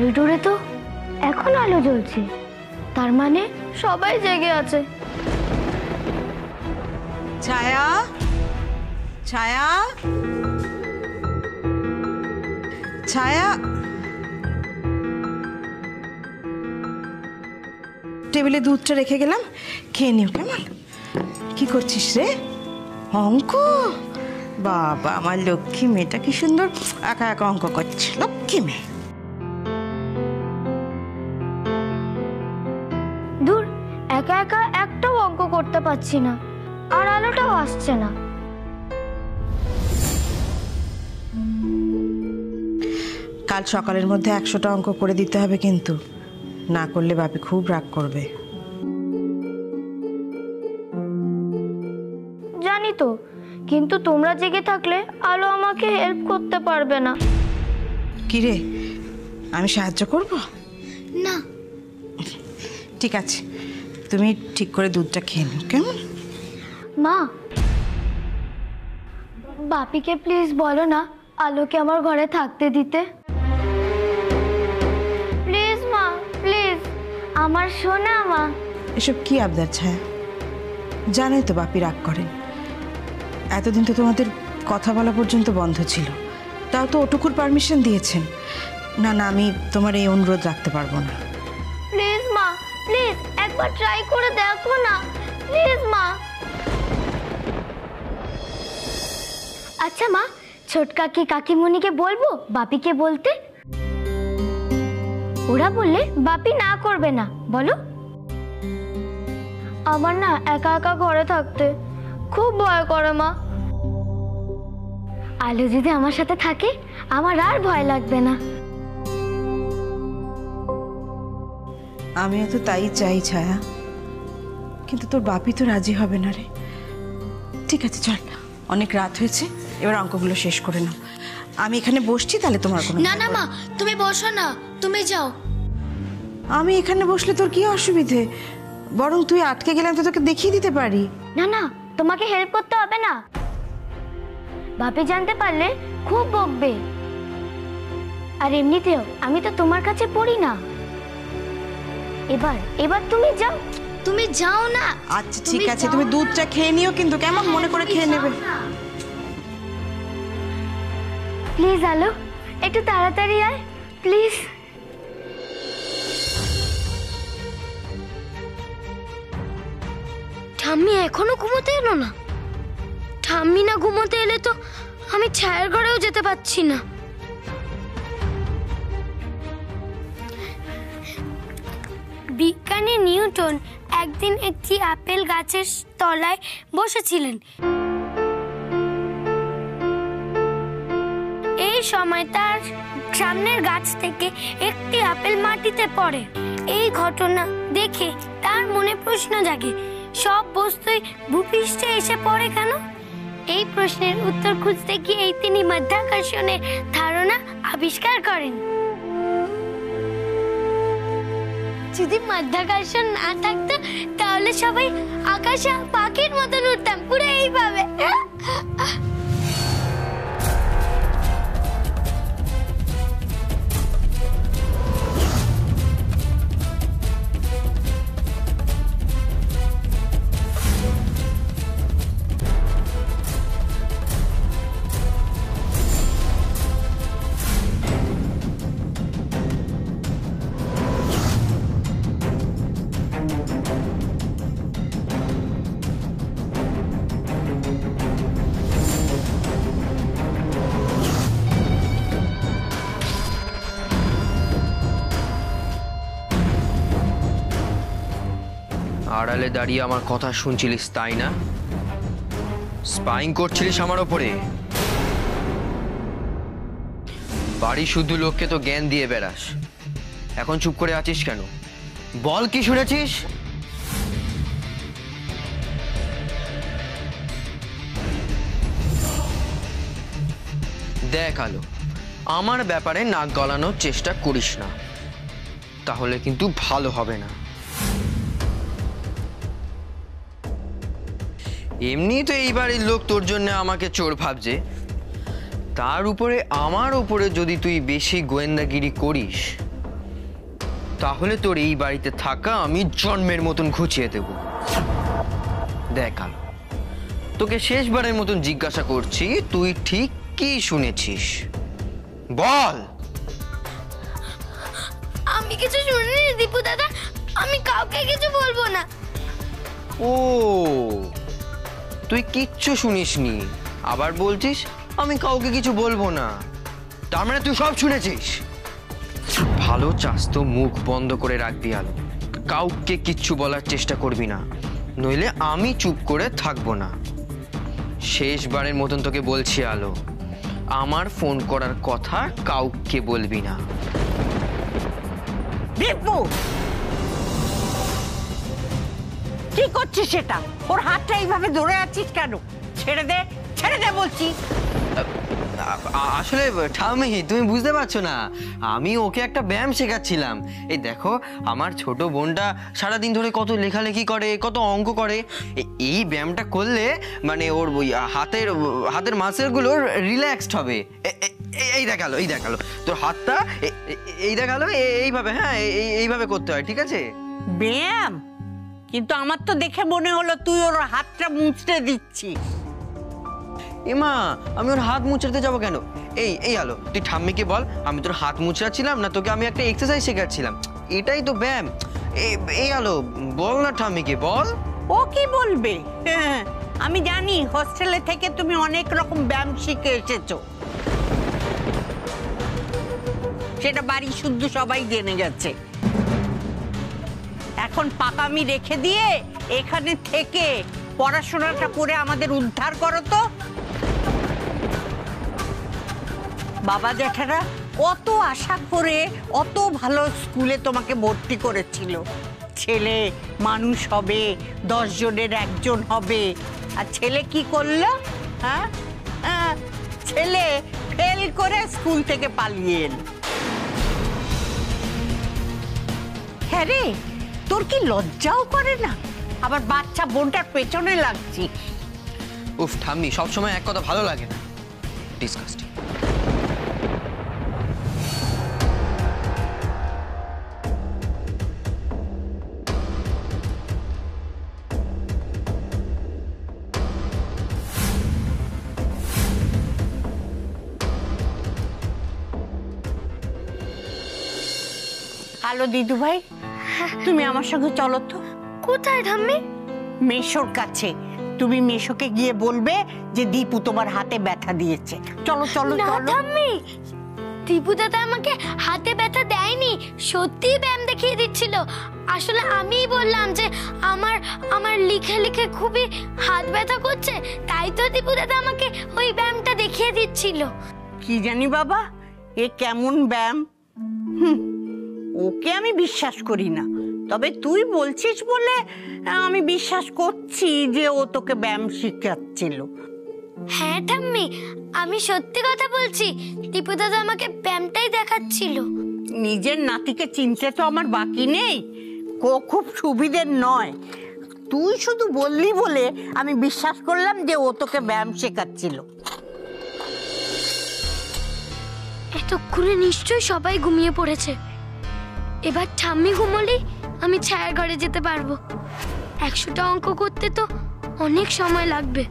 করিডোরে তো এখন আলো জ্বলছে, তার মানে সবাই জেগে আছে। ছায়া, ছায়া, ছায়া, টেবিলে দুধটা রেখে গেলাম, খেয়ে নিও কেমন? কি করছিস রে? অঙ্ক? বাবা, আমার লক্ষ্মী মেয়েটা কি সুন্দর একা একা অঙ্ক করছে, লক্ষ্মী মেয়ে। দূর, একা একা একটাও অঙ্ক করতে পারছি না, আর আলোটাও আসছে না। কাল সকালের মধ্যে 100টা অঙ্ক করে দিতে হবে, কিন্তু না করলে বাপি খুব রাগ করবে। জানি তো, কিন্তু তোমরা জেগে থাকলে আলো আমাকে হেল্প করতে পারবে না। কি রে, আমি সাহায্য করব? না। ঠিক আছে, তুমি ঠিক করে দুধটা খেয়ে নিও কেমন? মা, বাপিকে প্লিজ বলো না আলোকে আমার ঘরে থাকতে দিতে। প্লিজ মা, প্লিজ, আমার সোনা মা। এসব কি আবদার ছায়া? জানোই তো বাপি রাগ করেন। এতদিন তো তোমাদের কথা বলা পর্যন্ত বন্ধ ছিল, তাও তো ওটুকুর পারমিশন দিয়েছেন। না না, আমি তোমার এই অনুরোধ রাখতে পারবো না। প্লিজ মা, প্লিজ একবার ট্রাই করে দেখো না, প্লিজ মা। আচ্ছা মা, ছোটকাকি কাকিমণিকে বলবো বাপিকে বলতে? ওরা বললে বাপি না করবে না, বলো? আমার না একা একা ঘরে থাকতে খুব ভয় করে মা। আলো যদি আমার সাথে থাকে আমার আর ভয় লাগবে না। আমিও তো তাই চাই ছায়া, কিন্তু তোর বাপি তো রাজি হবে না রে। ঠিক আছে চল, অনেক রাত হয়েছে, এবার অঙ্কগুলো শেষ করে নাও। আমি এখানে বসছি, তাহলে তোমার কোনো? না না মা, তুমি বসো না, তুমি যাও। আমি এখানে বসলে তোর কি অসুবিধে? বরং তুই আটকে গেলে তো তোকে দেখিয়ে দিতে পারি। না না, তোমাকে হেল্প করতে হবে না, বাপি জানতে পারলে খুব বকবে। আর এমনিতেও আমি তো তোমার কাছে পড়ি না। এবার এবার তুমি যাও, তুমি যাও না। আচ্ছা ঠিক আছে, তুমি দুধটা খেয়ে নিও, কিন্তু কেমন মনে করে খেয়ে নেবে। প্লিজ আলো, একটু তাড়াতাড়ি আয় প্লিজ। ঠাম্মি এখনো ঘুমোতে এলো না? ঠাম্মি না ঘুমোতে এলে তো আমি ছায়ার ঘরেও যেতে পারছি না। বিজ্ঞানী নিউটন একদিন একটি আপেল গাছের তলায় বসেছিলেন। এই সময় তার সামনের গাছ থেকে একটি আপেল মাটিতে পড়ে। এই ঘটনা দেখে তার মনে প্রশ্ন জাগে, সব বস্তুই ভূপৃষ্ঠে এসে পড়ে কেন? এই প্রশ্নের উত্তর খুঁজতে গিয়ে তিনি মাধ্যাকর্ষণের ধারণা আবিষ্কার করেন। যদি মাধ্যাকর্ষণ না থাকতো তাহলে সবাই আকাশে পাখির মতন উঠতাম, পুরো এইভাবে। আড়ালে দাঁড়িয়ে আমার কথা শুনছিলিস তাই না? স্পাইং করছিলিস আমার ওপরে। বাড়ি শুদ্ধ লোককে তো জ্ঞান দিয়ে বেড়াস, এখন চুপ করে আছিস কেন? বল কি শুনেছিস? দেখ আলো, আমার ব্যাপারে নাক গলানোর চেষ্টা করিস না, তাহলে কিন্তু ভালো হবে না। এমনি তো এই বাড়ির লোক তোর জন্য আমাকে চোর ভাবছে, তার উপরে আমার উপরে যদি তুই বেশি গোয়েন্দাগিরি করিস তাহলে তোর এই বাড়িতে থাকা আমি জন্মের মতন ঘুচিয়ে দেব। দেখ আলো, তোকে শেষবারের মতন জিজ্ঞাসা করছি, তুই ঠিক কি শুনেছিস বল। আমি কিছু শুনিনি দীপু দাদা, আমি কাউকে কিছু বলবো না। ও, তুই কিচ্ছু শুনিসনি, আবার বলছিস আমি কাউকে কিছু বলবো না। তার মানে তুই সব শুনেছিস। ভালো চাস তো মুখ বন্ধ করে রাখবি আলো, কাউকে কিচ্ছু বলার চেষ্টা করবি না, নইলে আমি চুপ করে থাকবো না। শেষবারের মতন তোকে বলছি আলো, আমার ফোন করার কথা কাউকে বলবি না। দীপু, কি করছিস সেটা? ওর হাতটা এইভাবে ধরে আছিস কেন? ছেড়ে দে, ছেড়ে দে বলছি। আসলে ঠামি, তুমি বুঝতে পারছো না, আমি ওকে একটা ব্যায়াম শেখাচ্ছিলাম। এই দেখো, আমার ছোট বোনটা সারাদিন ধরে কত লেখালেখি করে, কত অঙ্ক করে। এই ব্যায়ামটা করলে মানে ওর ওই হাতের মাসেলগুলো রিল্যাক্সড হবে। এই দেখালো, এই দেখালো তোর হাতটা, এই দেখালো এইভাবে। হ্যাঁ, এইভাবে করতে হয়, ঠিক আছে? ব্যায়াম? কিন্তু আমার তো দেখে মনে হলো তুই ওর হাতটা মুছতে দিচ্ছিস। এমা, আমি ওর হাত মুছড়াতে যাবো কেন? এই আলো, তুই ঠাম্মিকে বল আমি তোর হাত মুছড়াচ্ছিলাম না, তোকে আমি একটা এক্সারসাইজ শেখাচ্ছিলাম, এটাই তো ব্যায়াম। এই আলো, বল না ঠাম্মিকে, বল। ও কি বলবে? হ্যাঁ, আমি জানি হোস্টেলে থেকে তুমি অনেক রকম ব্যায়াম শিখে এসেছো, সেটা বাড়ি শুদ্ধ সবাই জেনে গেছে। এখন পাকামি রেখে দিয়ে এখানে থেকে পড়াশোনাটা করে আমাদের উদ্ধার করো তো। বাবা জ্যাঠারা কত আশা করে অত ভালো স্কুলে তোমাকে ভর্তি করেছিল, ছেলে মানুষ হবে, 10 জনের একজন হবে, আর ছেলে কি করলো? হ্যাঁ, ছেলে ফেল করে স্কুল থেকে পালিয়ে এলো। হ্যাঁ রে, তোর কি লজ্জাও করে না? আবার বাচ্চা বোনটার পেছনে লাগছি। উফ ঠাম্মি, সবসময় এক কথা ভালো লাগে না, ডিসকাস্টিং। হ্যালো দিদু ভাই, তুমি আমার সঙ্গে চলো তো। কোথায় ঠাম্মি? মেশোর কাছে। তুমি মেশোকে গিয়ে বলবে যে দীপু তোমার হাতে ব্যথা দিয়েছে। চলো চলো না চলো। ঠাম্মি, দীপু দাদা আমাকে হাতে ব্যথা দেয়নি, সত্যি ব্যায়াম দেখিয়ে দিচ্ছিল। আসলে আমিই বললাম যে আমার লিখে লিখে খুবই হাত ব্যথা করছে, তাই তো দীপু দাদা আমাকে ওই ব্যায়ামটা দেখিয়ে দিচ্ছিল। কি জানি বাবা, এ কেমন ব্যায়াম? ওকে আমি বিশ্বাস করি না, তবে তুই বলছিস বলে আমি বিশ্বাস করছি যে ও তোকে ব্যায়াম শিখাচ্ছিল। হ্যাঁ ঠাম্মি, আমি সত্যি কথা বলছি, দীপু দাদা আমাকে ব্যায়ামটাই দেখাচ্ছিল। নিজের নাতিকে চিনতে তো আমার বাকি নেই, ও খুব সুবিধের নয়। তুই শুধু বললি বলে আমি বিশ্বাস করলাম যে ও তোকে ব্যায়াম শেখাচ্ছিল। এতক্ষণে নিশ্চয়ই সবাই ঘুমিয়ে পড়েছে। এবার ঠাম্মি ঘুমোলেই আমি ছায়ার ঘরে যেতে পারবো। 100টা অঙ্ক করতে তো অনেক সময় লাগবে।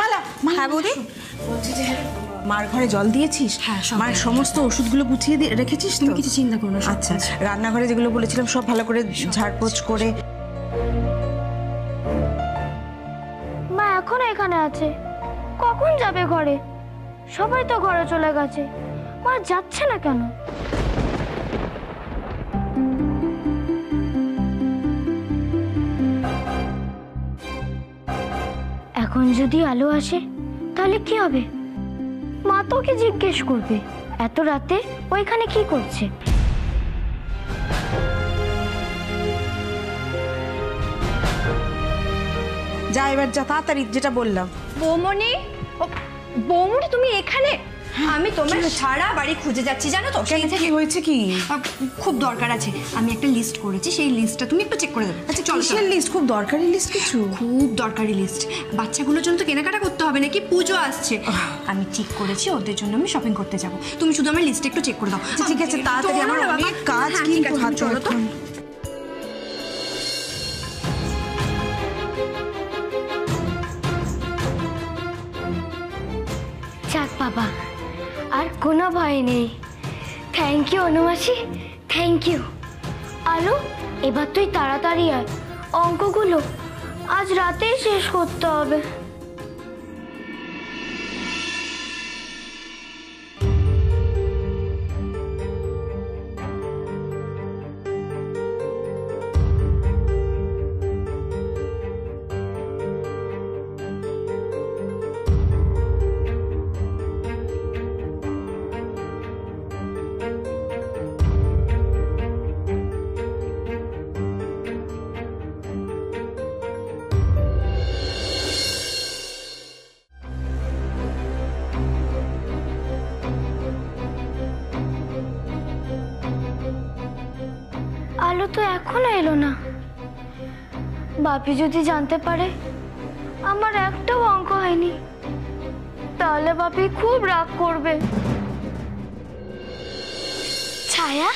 মালা, হ্যাঁ বৌদি, বলছি যে মার ঘরে জল দিয়েছিস? হ্যাঁ, মায়ের সমস্ত ওষুধগুলো গুছিয়ে রেখেছিস তো? কিছু চিন্তা করো না। আচ্ছা, রান্নাঘরে যেগুলো বলেছিলাম সব ভালো করে ঝাড়পোছ করে। মা এখনো এখানে আছে, কখন যাবে ঘরে? সবাই তো ঘরে চলে গেছে, মা যাচ্ছে না কেন? এখন যদি আলো আসে তাহলে কি হবে? মা তো ওকে জিজ্ঞেস করবে এত রাতে ওইখানে কি করছে। যা এবার যা, তাড়াতাড়ি, যেটা বললাম। বৌমনি, বৌমনি তুমি এখানে? আমি তোমার সারা বাড়ি খুঁজে যাচ্ছি জানো তো, সেই থেকে হয়েছে কি? খুব দরকার আছে, আমি একটা লিস্ট করেছি, সেই লিস্টটা তুমি একটু চেক করে দেবে। আচ্ছা চলো। কিসের লিস্ট? খুব দরকারি লিস্ট কিছু? খুব দরকারি লিস্ট, বাচ্চাগুলোর জন্য তো কেনাকাটা করতে হবে নাকি, পুজো আসছে। আমি ঠিক করেছি ওদের জন্য আমি শপিং করতে যাব, তুমি শুধু আমার লিস্টটা একটু চেক করে দাও। ঠিক আছে, তাড়াতাড়ি, আমার অনেক কাজ কিন্তু হাতে। চলো তো। যাক বাবা, আর কোনো ভয় নেই। থ্যাংক ইউ অনুমাসি, থ্যাংক ইউ। আলো, এবার তুই তাড়াতাড়ি আয়, অঙ্কগুলো আজ রাতেই শেষ করতে হবে। আলো তো এখনো এলো না। বাপি যদি জানতে পারে আমার একটাও অঙ্ক হয়নি, তাহলে বাপি খুব রাগ করবে। ছায়া,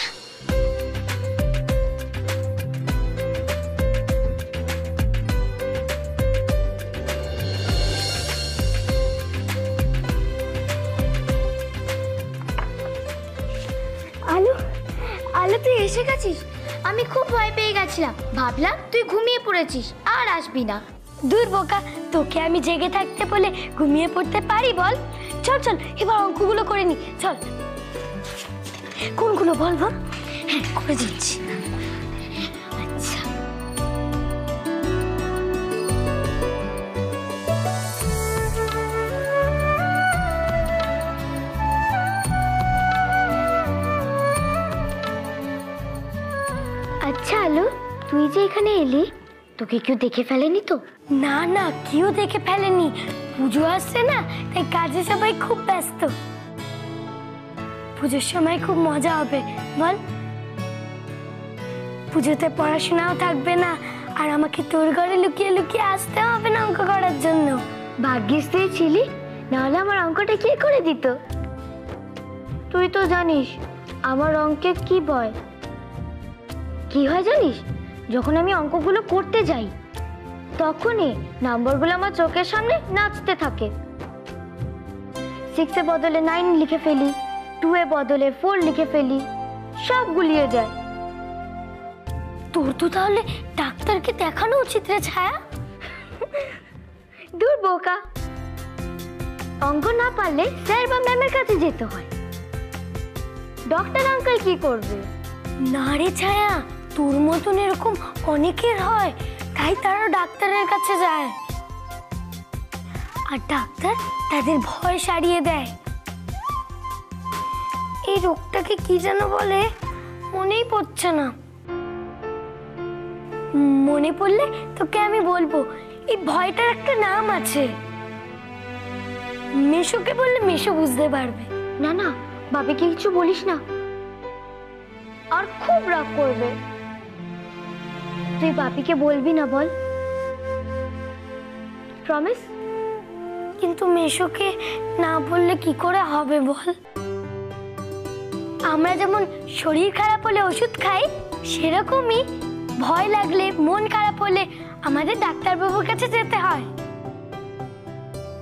আলো, আলো তুই এসে গেছিস? আমি খুব ভয় পেয়ে গেছিলাম, ভাবলাম তুই ঘুমিয়ে পড়েছিস আর আসবি না। দূর বোকা, তোকে আমি জেগে থাকতে বলে ঘুমিয়ে পড়তে পারি বল? চল চল, এবার অঙ্কগুলো করে নি, চল। কোনগুলো বল বল? হ্যাঁ, করে দিচ্ছি। আচ্ছা, আচ্ছা আলো, তুই যে এখানে এলি, তোকে কেউ দেখে ফেলেনি তো? না না, কেউ দেখে ফেলেনি। পুজো আসছে না, তাই কাজে সবাই খুব ব্যস্ত। পুজোর সময় খুব মজা হবে বল? পুজোতে পড়াশোনাও থাকবে না, আর আমাকে তোর ঘরে লুকিয়ে লুকিয়ে আসতে হবে না অঙ্ক করার জন্য। ভাগ্যিস তুই ছিলি, নাহলে আমার অঙ্কটা কে করে দিত? তুই তো জানিস আমার অঙ্কে কি ভয়। কি হয় জানিস? যখন আমি অঙ্কগুলো করতে যাই, তখনই নাম্বারগুলো আমার চোখের সামনে নাচতে থাকে। 6 বদলে 9 লিখে ফেলি, 2 বদলে 4 লিখে ফেলি, সব গুলিয়ে যায়। তোর তো তাহলে ডাক্তারকে দেখানো উচিত রে ছায়া। দূর বোকা, অঙ্ক না পারলে স্যার বা ম্যামের কাছে যেতে হয়। ডক্টর আঙ্কেল কি করবে? না রে ছায়া, তোর মতন এরকম অনেকের হয়, তাই তারা ডাক্তারের কাছে যায়, আর ডাক্তার তাদের ভয় সারিয়ে দেয়। এই রোগটাকে কি যেন বলে, মনেই পড়ছে না। মনে পড়লে তোকে আমি বলবো। এই ভয়টার একটা নাম আছে, মেশোকে বললে মেশো বুঝতে পারবে। না না, বাবাকে কিছু বলিস না, আর খুব রাগ করবে। তুই বাপিকে বলবি না বল? প্রমিস? কিন্তু মেশোকে না বললে কি করে হবে বল? আমরা যেমন শরীর খারাপ হলে ওষুধ খাই, সেরকমই ভয় লাগলে, মন খারাপ হলে আমাদের ডাক্তারবাবুর কাছে যেতে হয়,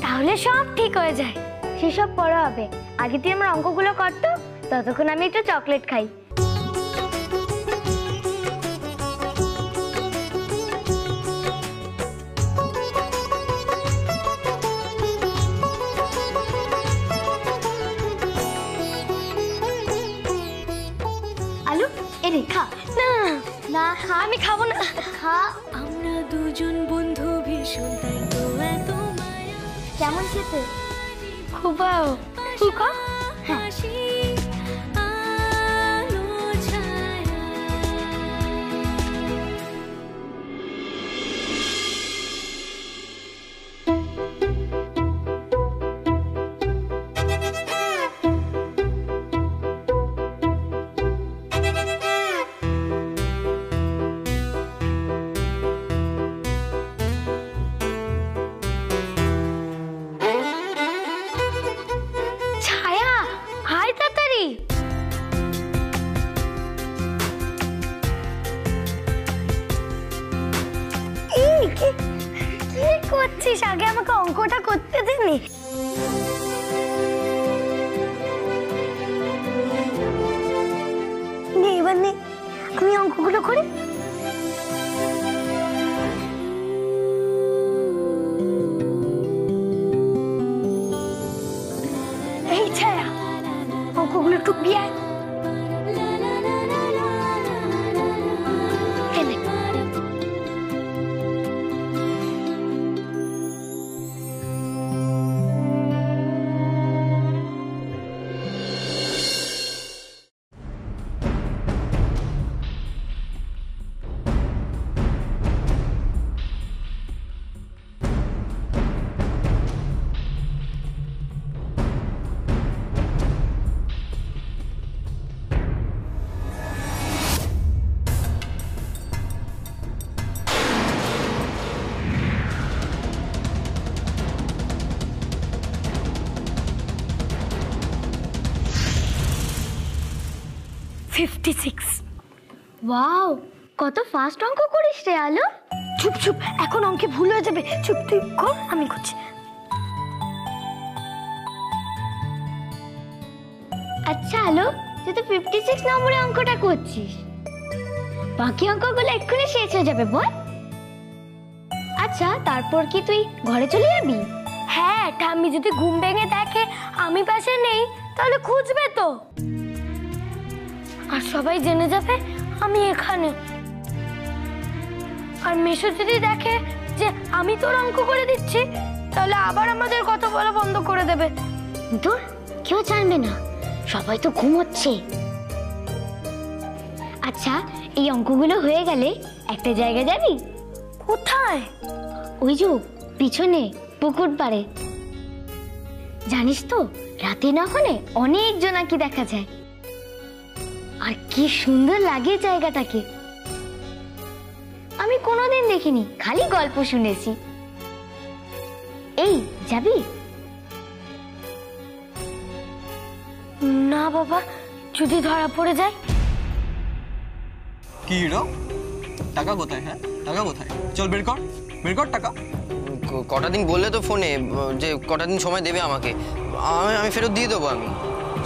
তাহলে সব ঠিক হয়ে যায়। সেসব পরে হবে, আগে তুই আমার অঙ্কগুলো করতো, ততক্ষণ আমি একটু চকলেট খাই। আলু, এ রে খা। না না, আমি খাবো না। খা। আমরা দুজন বন্ধু ভীষণ, তাই তো এত মায়া। কেমন খেতে? খুব ভালো। তুই খা। হাসি আলো ছায়া। বলছিস আগে আমাকে অঙ্কটা করতে দিনি? এবার নে, আমি অঙ্কগুলো করি। এই ছায়া, অঙ্কগুলো একটু দিয়ে আয়। এনে। ওয়াও, কত ফাস্ট অঙ্ক করিস রে আলো। চুপ চুপ, এখন অঙ্কে ভুল হয়ে যাবে। চুপ, তুই কর, আমি করছি। আচ্ছা আলো, তুই তো 56 নম্বরে অঙ্কটা করছিস, বাকি অঙ্কগুলো এক্ষুনি শেষ হয়ে যাবে বল। আচ্ছা, তারপর কি তুই ঘরে চলে যাবি? হ্যাঁ, ঠাম্মি যদি ঘুম ভেঙে দেখে আমি পাশে নেই তাহলে খুঁজবে তো, আর সবাই জেনে যাবে আমি এখানে। আর মেশো যদি দেখে যে আমি তোর অঙ্ক করে দিচ্ছি তাহলে আবার আমাদের কথা বলা বন্ধ করে দেবে। দূর, কেউ জানবে না, সবাই তো ঘুমোচ্ছে। আচ্ছা, এই অঙ্কগুলো হয়ে গেলে একটা জায়গা যাবি। কোথায়? ওই যে পিছনে পুকুর পাড়ে। জানিস তো, রাতে না হলে অনেক জোনাকি দেখা যায়, আর কি সুন্দর লাগে জায়গাটাকে। আমি কোনোদিন দেখিনি, খালি গল্প শুনেছি। এই যাবি? না বাবা, যদি ধরা পড়ে যায়। কি হিরো, টাকা কোথায়? হ্যাঁ, টাকা কোথায়? চল বের কর, বের কর টাকা। কটা দিন বললে তো ফোনে যে কটা দিন সময় দেবে আমাকে, আমি ফেরত দিয়ে দেবো। আমি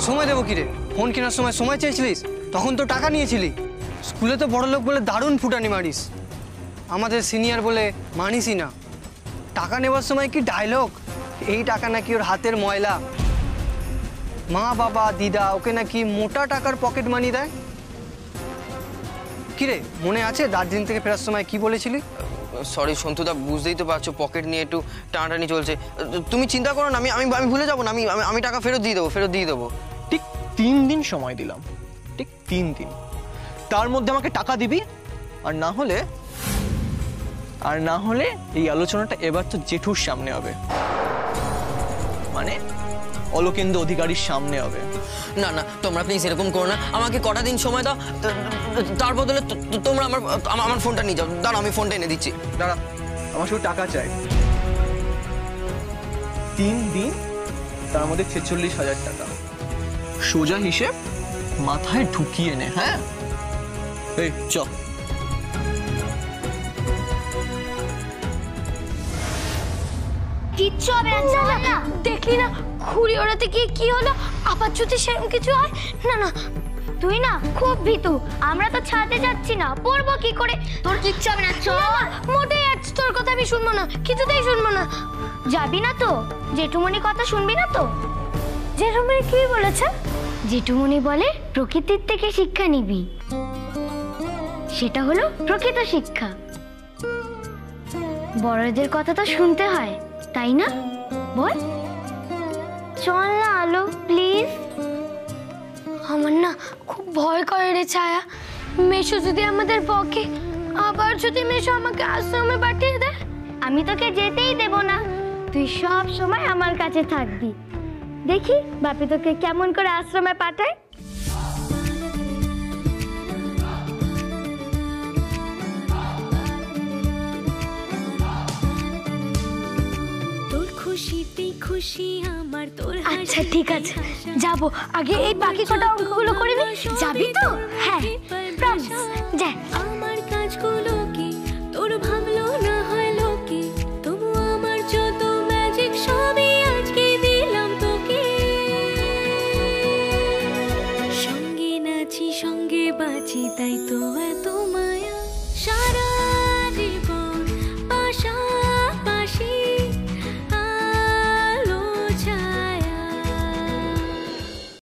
সময় দেবো কি রে? ফোন কেনার সময় সময় চেয়েছিলিস, তখন তো টাকা নিয়েছিলি। স্কুলে তো বড় লোক বলে দারুণ ফুটানি মারিস, আমাদের সিনিয়র বলে মানিসই না। টাকা নেওয়ার সময় কি ডায়লগ, এই টাকা নাকি ওর হাতের ময়লা। মা বাবা দিদা ওকে নাকি মোটা টাকার পকেট মানি দেয়। কিরে, মনে আছে দার্জিলিং থেকে ফেরার সময় কি বলেছিলি? সরি সন্তুদা, বুঝতেই তো পারছো পকেট নিয়ে একটু টানাটানি চলছে। তুমি চিন্তা করো না, আমি আমি আমি ভুলে যাবো না। আমি টাকা ফেরত দিয়ে দেবো। ঠিক 3 দিন সময় দিলাম, ঠিক 3 দিন। তার মধ্যে আমাকে টাকা দিবি, আর না হলে এই আলোচনাটা এবার তো জেঠুর সামনে হবে, মানে অলোকেন্দ্র অধিকারীর সামনে হবে। না না, তোমরা প্লিজ এরকম করো না, আমাকে কটা দিন সময় দাও, তার বদলে তোমরা আমার ফোনটা নিয়ে যাও। দাঁড়াও, আমি ফোনটা এনে দিচ্ছি। দাঁড়া, আমার শুধু টাকা চাই। 3 দিন, তার মধ্যে 46,000 টাকা। সোজা হিসেব মাথায় ঢুকিয়ে নে। হ্যাঁ, এই চ। কিচ্ছু হবে না। দেখলি না ঘুড়ি ওড়াতে গিয়ে কি হলো? আবার যদি সেরকম কিছু হয়। না না, তুই না খুব ভীতু। আমরা তো ছাদে যাচ্ছি না, পড়বো কি করে? তোর কিচ্ছু হবে না, চল। মোটেই আজ তোর কথা আমি শুনবো না, কিছুতেই শুনবো না। যাবি না তো? জেঠুমনি কথা শুনবি না তো? জেঠুমনি কি বলেছে? জেঠুমনি বলে প্রকৃতির থেকে শিক্ষা নিবি, সেটা হলো প্রকৃত শিক্ষা। বড়দের কথা তো শুনতে হয়, তাই না? বল, চল না আলো প্লিজ। আমার না খুব ভয় করে রে ছায়া, মেশো যদি আমাদের বকে, আবার যদি মেশো আমাকে আশ্রমে পাঠিয়ে দেয়। আমি তোকে যেতেই দেব না, তুই সব সময় আমার কাছে থাকবি। দেখি বাপি তোকে কেমন করে আশ্রমে পাঠায়। আচ্ছা ঠিক আছে, যাবো। আগে এই বাকি কটা অঙ্কগুলো করে নি। যাবি তো? হ্যাঁ, প্রমিস। যা। আমার কাজগুলো কি